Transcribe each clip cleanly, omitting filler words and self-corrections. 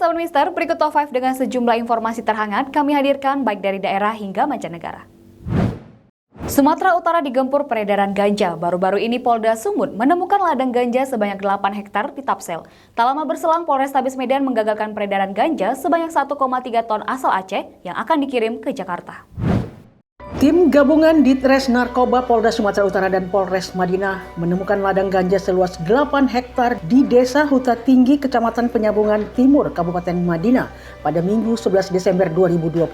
Sound Mister, berikut Top 5 dengan sejumlah informasi terhangat kami hadirkan baik dari daerah hingga mancanegara. Sumatera Utara digempur peredaran ganja. Baru-baru ini Polda Sumut menemukan ladang ganja sebanyak 8 hektar di Tapsel. Tak lama berselang, Polrestabes Medan menggagalkan peredaran ganja sebanyak 1,3 ton asal Aceh yang akan dikirim ke Jakarta. Tim gabungan Ditres Narkoba Polda Sumatera Utara dan Polres Madinah menemukan ladang ganja seluas 8 hektar di Desa Huta Tinggi, Kecamatan Penyambungan Timur, Kabupaten Madinah pada Minggu 11 Desember 2022.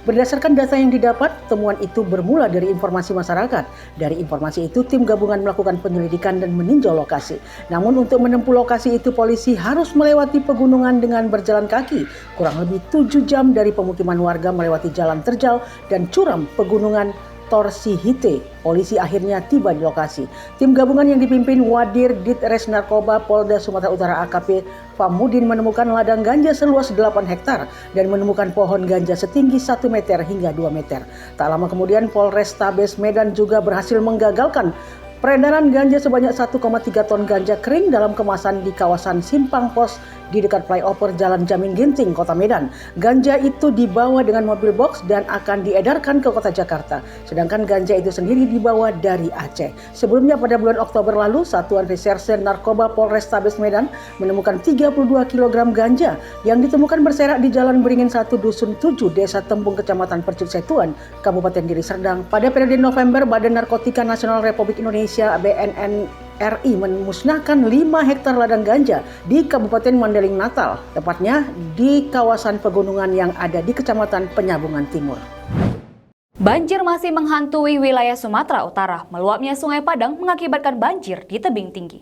Berdasarkan data yang didapat, temuan itu bermula dari informasi masyarakat. Dari informasi itu, tim gabungan melakukan penyelidikan dan meninjau lokasi. Namun untuk menempuh lokasi itu, polisi harus melewati pegunungan dengan berjalan kaki. Kurang lebih 7 jam dari pemukiman warga melewati jalan terjal dan curam pegunungan Torsihite. Polisi akhirnya tiba di lokasi. Tim gabungan yang dipimpin Wadir Ditres Narkoba Polda Sumatera Utara AKP Famudin menemukan ladang ganja seluas 8 hektar dan menemukan pohon ganja setinggi 1 meter hingga 2 meter. Tak lama kemudian Polrestabes Medan juga berhasil menggagalkan peredaran ganja sebanyak 1,3 ton ganja kering dalam kemasan di kawasan Simpang Pos di dekat flyover Jalan Jamin Ginting, Kota Medan. Ganja itu dibawa dengan mobil box dan akan diedarkan ke Kota Jakarta. Sedangkan ganja itu sendiri dibawa dari Aceh. Sebelumnya pada bulan Oktober lalu, Satuan Reserse Narkoba Polrestabes Medan menemukan 32 kg ganja yang ditemukan berserak di Jalan Beringin 1 Dusun 7, Desa Tembung, Kecamatan Percut Setuan, Kabupaten Deli Serdang. Pada periode November, Badan Narkotika Nasional Republik Indonesia BNN RI memusnahkan 5 hektar ladang ganja di Kabupaten Mandailing Natal, tepatnya di kawasan pegunungan yang ada di Kecamatan Penyambungan Timur. Banjir masih menghantui wilayah Sumatera Utara. Meluapnya Sungai Padang mengakibatkan banjir di tebing tinggi.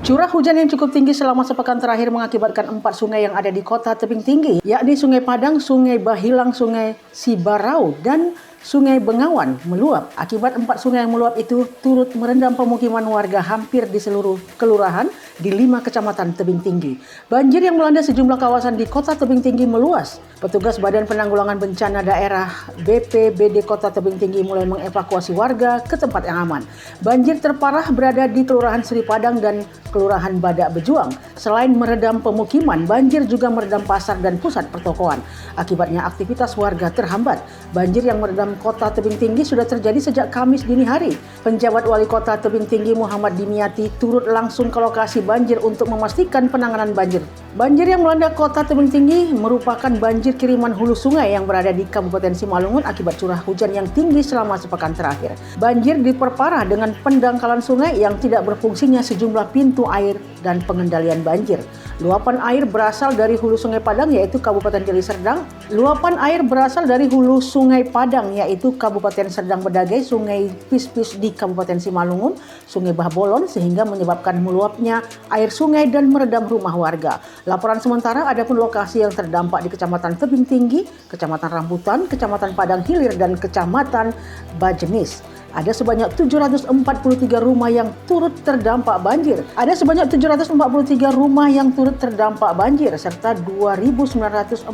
Curah hujan yang cukup tinggi selama sepekan terakhir mengakibatkan 4 sungai yang ada di kota tebing tinggi, yakni Sungai Padang, Sungai Bahilang, Sungai Sibarau, dan Sungai Bengawan meluap. Akibat 4 sungai yang meluap itu turut merendam pemukiman warga hampir di seluruh kelurahan di 5 kecamatan tebing tinggi. Banjir yang melanda sejumlah kawasan di kota tebing tinggi meluas. Petugas Badan Penanggulangan Bencana Daerah BPBD Kota Tebing Tinggi mulai mengevakuasi warga ke tempat yang aman. Banjir terparah berada di Kelurahan Sri Padang dan Kelurahan Badak Bejuang. Selain meredam pemukiman, banjir juga meredam pasar dan pusat pertokoan. Akibatnya aktivitas warga terhambat. Banjir yang meredam Kota Tebing Tinggi sudah terjadi sejak Kamis dini hari. Penjabat Wali Kota Tebing Tinggi Muhammad Dimiati turut langsung ke lokasi banjir untuk memastikan penanganan banjir. Banjir yang melanda Kota Tebing Tinggi merupakan banjir kiriman hulu sungai yang berada di Kabupaten Simalungun akibat curah hujan yang tinggi selama sepekan terakhir. Banjir diperparah dengan pendangkalan sungai yang tidak berfungsinya sejumlah pintu air dan pengendalian banjir. Luapan air berasal dari hulu Sungai Padang yaitu Kabupaten Deli Serdang. Luapan air berasal dari hulu Sungai Padang yaitu Kabupaten Serdang Bedagai, Sungai Pispis di Kabupaten Simalungun, Sungai Bahbolon sehingga menyebabkan meluapnya air sungai dan meredam rumah warga. Laporan sementara adapun lokasi yang terdampak di Kecamatan Tebing Tinggi, Kecamatan Rambutan, Kecamatan Padang Hilir dan Kecamatan Bajenis. Ada sebanyak 743 rumah yang turut terdampak banjir. Ada sebanyak 743 rumah yang turut terdampak banjir serta 2.947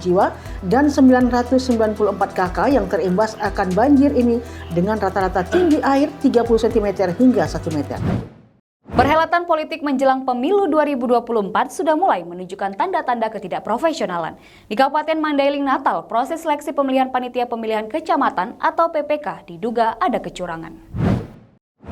jiwa dan 994 kakak yang terimbas akan banjir ini dengan rata-rata tinggi air 30 cm hingga 1 meter. Perhelatan politik menjelang pemilu 2024 sudah mulai menunjukkan tanda-tanda ketidakprofesionalan. Di Kabupaten Mandailing Natal, proses seleksi pemilihan panitia pemilihan kecamatan atau PPK diduga ada kecurangan.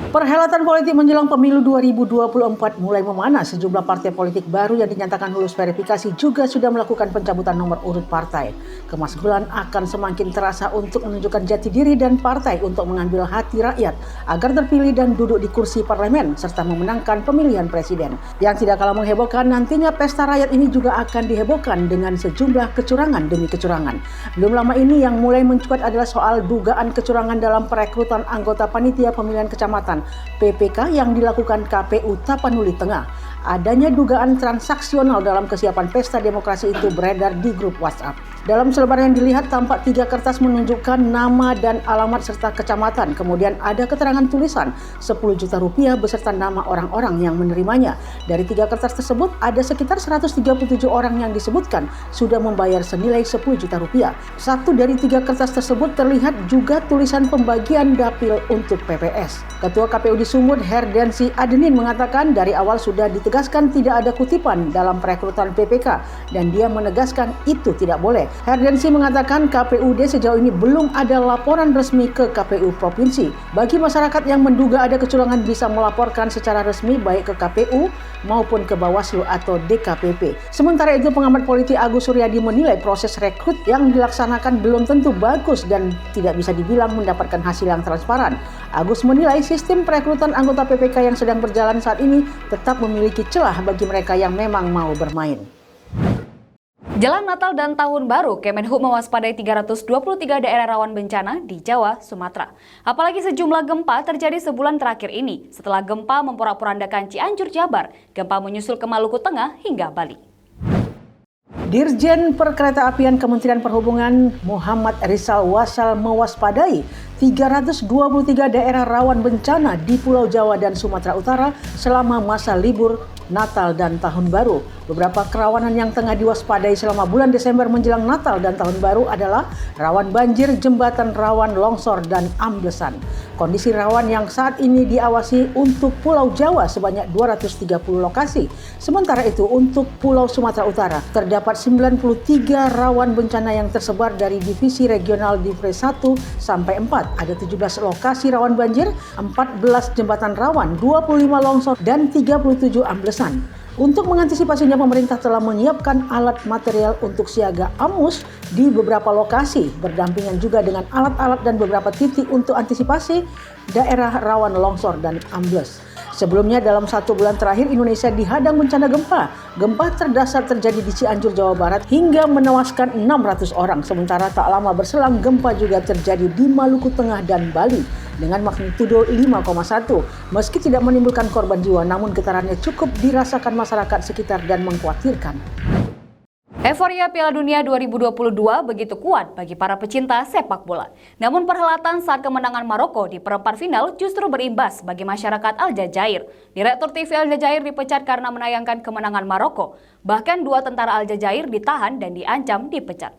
Perhelatan politik menjelang pemilu 2024 mulai memanas. Sejumlah partai politik baru yang dinyatakan lulus verifikasi juga sudah melakukan pencabutan nomor urut partai. Kemaskulan akan semakin terasa untuk menunjukkan jati diri dan partai untuk mengambil hati rakyat agar terpilih dan duduk di kursi parlemen serta memenangkan pemilihan presiden. Yang tidak kalah menghebohkan, nantinya pesta rakyat ini juga akan dihebohkan dengan sejumlah kecurangan demi kecurangan. Belum lama ini yang mulai mencuat adalah soal dugaan kecurangan dalam perekrutan anggota panitia pemilihan kecamatan PPK yang dilakukan KPU Tapanuli Tengah. Adanya dugaan transaksional dalam kesiapan pesta demokrasi itu beredar di grup WhatsApp. Dalam selebaran yang dilihat tampak 3 kertas menunjukkan nama dan alamat serta kecamatan. Kemudian ada keterangan tulisan 10 juta rupiah beserta nama orang-orang yang menerimanya. Dari 3 kertas tersebut ada sekitar 137 orang yang disebutkan sudah membayar senilai 10 juta rupiah. Satu dari 3 kertas tersebut terlihat juga tulisan pembagian dapil untuk PPS. Ketua Ketua KPU di Sumut, Herdensi Adenin, mengatakan dari awal sudah ditegaskan tidak ada kutipan dalam perekrutan PPK dan dia menegaskan itu tidak boleh. Herdensi mengatakan KPUD sejauh ini belum ada laporan resmi ke KPU Provinsi. Bagi masyarakat yang menduga ada kecurangan bisa melaporkan secara resmi baik ke KPU maupun ke Bawaslu atau DKPP. Sementara itu pengamat politik Agus Suryadi menilai proses rekrut yang dilaksanakan belum tentu bagus dan tidak bisa dibilang mendapatkan hasil yang transparan. Agus menilai sistem perekrutan anggota PPK yang sedang berjalan saat ini tetap memiliki celah bagi mereka yang memang mau bermain. Jelang Natal dan Tahun Baru, Kemenhub mewaspadai 323 daerah rawan bencana di Jawa, Sumatera. Apalagi sejumlah gempa terjadi sebulan terakhir ini. Setelah gempa memporak-porandakan Cianjur, Jabar, gempa menyusul ke Maluku Tengah hingga Bali. Dirjen Perkeretaapian Kementerian Perhubungan Muhammad Rizal Wasal mewaspadai 323 daerah rawan bencana di Pulau Jawa dan Sumatera Utara selama masa libur Natal dan Tahun Baru. Beberapa kerawanan yang tengah diwaspadai selama bulan Desember menjelang Natal dan Tahun Baru adalah rawan banjir, jembatan rawan longsor, dan amblesan. Kondisi rawan yang saat ini diawasi untuk Pulau Jawa sebanyak 230 lokasi. Sementara itu untuk Pulau Sumatera Utara terdapat 93 rawan bencana yang tersebar dari divisi regional Divre 1 sampai 4. Ada 17 lokasi rawan banjir, 14 jembatan rawan, 25 longsor, dan 37 amblesan. Untuk mengantisipasinya, pemerintah telah menyiapkan alat material untuk siaga AMUS di beberapa lokasi, berdampingan juga dengan alat-alat dan beberapa titik untuk antisipasi daerah rawan longsor dan ambles. Sebelumnya dalam 1 bulan terakhir Indonesia dihadang bencana gempa. Gempa terdasar terjadi di Cianjur, Jawa Barat hingga menewaskan 600 orang. Sementara tak lama berselang gempa juga terjadi di Maluku Tengah dan Bali dengan magnitudo 5,1. Meski tidak menimbulkan korban jiwa, namun getarannya cukup dirasakan masyarakat sekitar dan mengkhawatirkan. Euforia Piala Dunia 2022 begitu kuat bagi para pecinta sepak bola. Namun perhelatan saat kemenangan Maroko di perempat final justru berimbas bagi masyarakat Aljazair. Direktur TV Aljazair dipecat karena menayangkan kemenangan Maroko. Bahkan 2 tentara Aljazair ditahan dan diancam dipecat.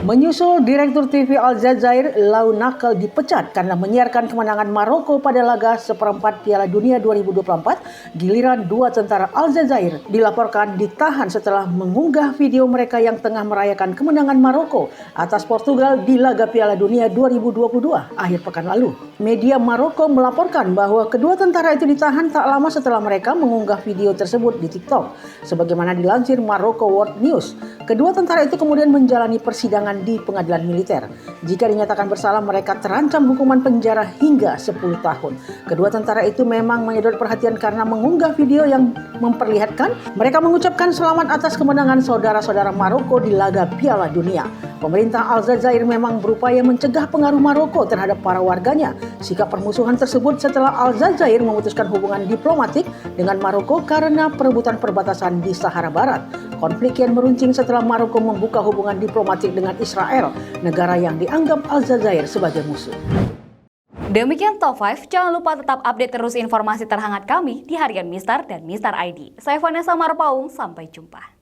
Menyusul Direktur TV Aljazair, Lau Nakal dipecat karena menyiarkan kemenangan Maroko pada laga seperempat Piala Dunia 2024, giliran 2 tentara Aljazair dilaporkan ditahan setelah mengunggah video mereka yang tengah merayakan kemenangan Maroko atas Portugal di laga Piala Dunia 2022 akhir pekan lalu. Media Maroko melaporkan bahwa kedua tentara itu ditahan tak lama setelah mereka mengunggah video tersebut di TikTok. Sebagaimana dilansir Maroko World News, kedua tentara itu kemudian menjalani persidangan di pengadilan militer. Jika dinyatakan bersalah, mereka terancam hukuman penjara hingga 10 tahun. Kedua tentara itu memang menyedot perhatian karena mengunggah video yang memperlihatkan mereka mengucapkan selamat atas kemenangan saudara-saudara Maroko di laga Piala Dunia. Pemerintah Aljazair memang berupaya mencegah pengaruh Maroko terhadap para warganya. Sikap permusuhan tersebut setelah Aljazair memutuskan hubungan diplomatik dengan Maroko karena perebutan perbatasan di Sahara Barat. Konflik yang meruncing setelah Maroko membuka hubungan diplomatik dengan Israel, negara yang dianggap Aljazair sebagai musuh. Demikian Top 5, jangan lupa tetap update terus informasi terhangat kami di Harian Mistar dan Mistar ID. Saya Vanessa Marpaung, sampai jumpa.